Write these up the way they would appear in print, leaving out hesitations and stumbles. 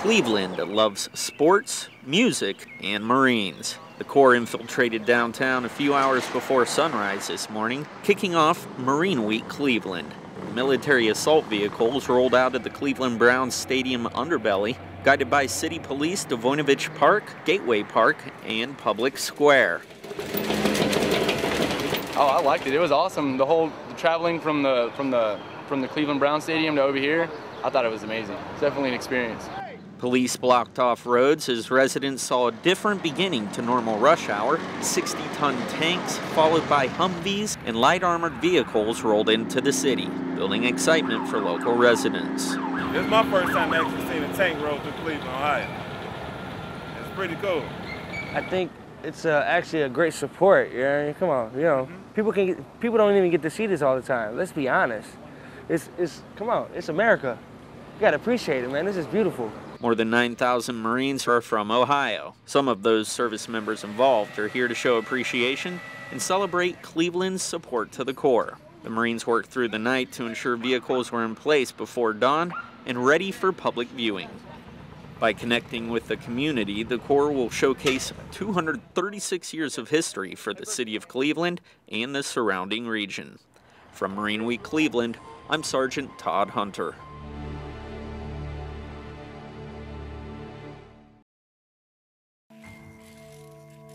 Cleveland loves sports, music, and Marines. The Corps infiltrated downtown a few hours before sunrise this morning, kicking off Marine Week Cleveland. Military assault vehicles rolled out of the Cleveland Browns Stadium underbelly, guided by City Police to Voinovich Park, Gateway Park, and Public Square. Oh, I liked it. It was awesome. The traveling from the Cleveland Browns Stadium to over here, I thought it was amazing. It's definitely an experience. Police blocked off roads as residents saw a different beginning to normal rush hour. 60-ton tanks, followed by Humvees and light armored vehicles, rolled into the city, building excitement for local residents. This is my first time actually seeing a tank roll through Cleveland, Ohio. It's pretty cool. I think it's actually a great support. Yeah, come on, people don't even get to see this all the time. Let's be honest. Come on, it's America. You gotta appreciate it, man. This is beautiful. More than 9,000 Marines are from Ohio. Some of those service members involved are here to show appreciation and celebrate Cleveland's support to the Corps. The Marines worked through the night to ensure vehicles were in place before dawn and ready for public viewing. By connecting with the community, the Corps will showcase 236 years of history for the city of Cleveland and the surrounding region. From Marine Week Cleveland, I'm Sergeant Todd Hunter.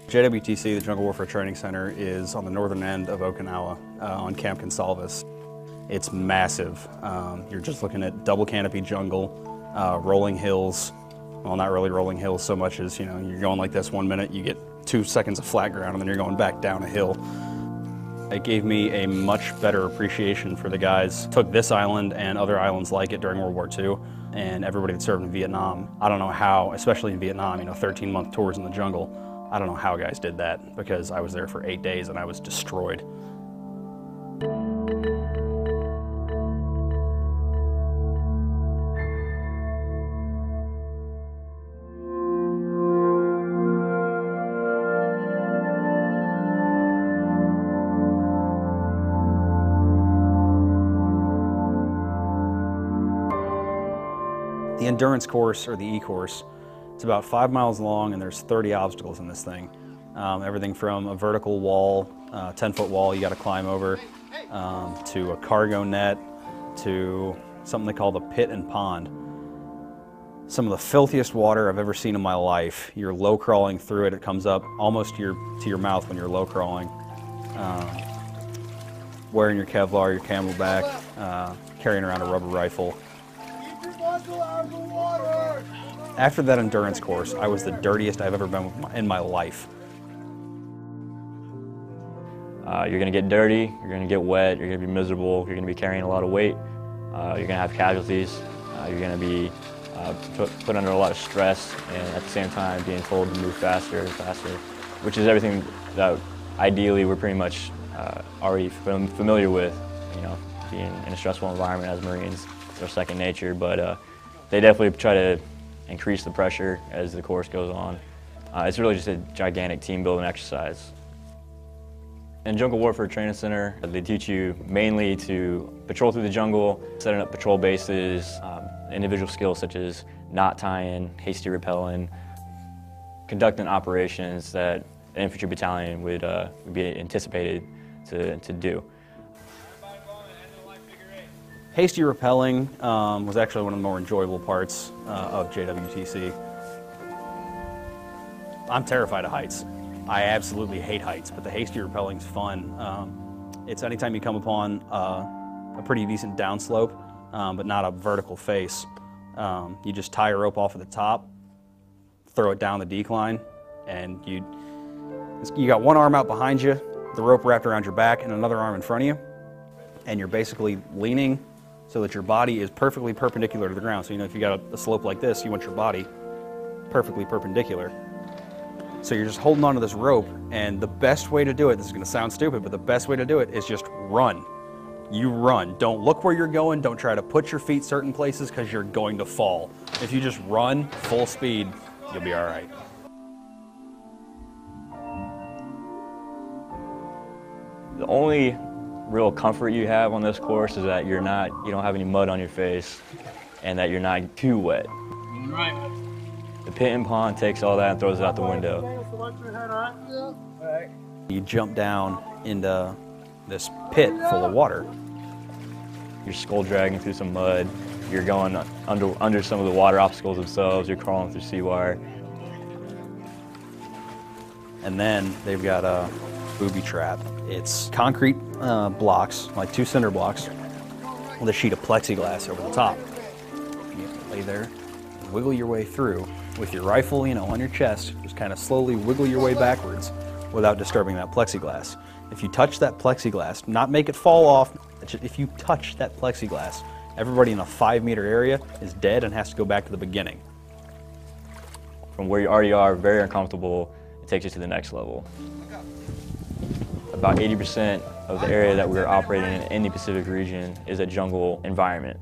JWTC, the Jungle Warfare Training Center, is on the northern end of Okinawa on Camp Gonsalves. It's massive. You're just looking at double canopy jungle, rolling hills. Well, not really rolling hills so much as, you're going like this 1 minute, you get 2 seconds of flat ground, and then you're going back down a hill. It gave me a much better appreciation for the guys. Took this island and other islands like it during World War II, and everybody that served in Vietnam. I don't know how, especially in Vietnam, 13-month tours in the jungle. I don't know how guys did that, because I was there for 8 days and I was destroyed. The endurance course, or the E-course, it's about 5 miles long, and there's 30 obstacles in this thing. Everything from a vertical wall, 10-foot wall you got to climb over, to a cargo net, to something they call the pit and pond. Some of the filthiest water I've ever seen in my life. You're low crawling through it. It comes up almost to your mouth when you're low crawling. Wearing your Kevlar, your Camelback, carrying around a rubber rifle. After that endurance course, I was the dirtiest I've ever been in my life. You're going to get dirty, you're going to get wet, you're going to be miserable, you're going to be carrying a lot of weight, you're going to have casualties, you're going to be put under a lot of stress, and at the same time being told to move faster and faster, which is everything that ideally we're pretty much already familiar with, being in a stressful environment as Marines. It's our second nature, but they definitely try to increase the pressure as the course goes on. It's really just a gigantic team building exercise. In Jungle Warfare Training Center, they teach you mainly to patrol through the jungle, setting up patrol bases, individual skills such as knot tying, hasty rappelling, conducting operations that an infantry battalion would be anticipated to do. Hasty rappelling was actually one of the more enjoyable parts of JWTC. I'm terrified of heights. I absolutely hate heights, but the hasty rappelling's fun. It's anytime you come upon a pretty decent downslope, but not a vertical face. You just tie a rope off at the top, throw it down the decline, and you got one arm out behind you, the rope wrapped around your back, and another arm in front of you, and you're basically leaning so that your body is perfectly perpendicular to the ground. So if you got a slope like this, you want your body perfectly perpendicular. So you're just holding onto this rope, and the best way to do it, this is gonna sound stupid, but the best way to do it is just run. You run. Don't look where you're going. Don't try to put your feet certain places, because you're going to fall. If you just run full speed, you'll be all right. The only real comfort you have on this course is that you don't have any mud on your face and that you're not too wet. The pit and pond takes all that and throws it out the window. You jump down into this pit full of water. You're skull dragging through some mud. You're going under some of the water obstacles themselves. You're crawling through sea wire. And then they've got a booby trap. It's concrete blocks, like 2 cinder blocks, with a sheet of plexiglass over the top. You lay there, wiggle your way through with your rifle, on your chest. Just kind of slowly wiggle your way backwards without disturbing that plexiglass. If you touch that plexiglass, not make it fall off, if you touch that plexiglass, everybody in a 5-meter area is dead and has to go back to the beginning. From where you already are, very uncomfortable, it takes you to the next level. About 80% of the area that we're operating in the Pacific region is a jungle environment.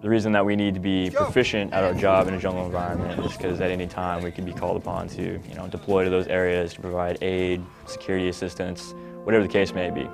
The reason that we need to be proficient at our job in a jungle environment is because at any time we could be called upon to, deploy to those areas to provide aid, security assistance, whatever the case may be.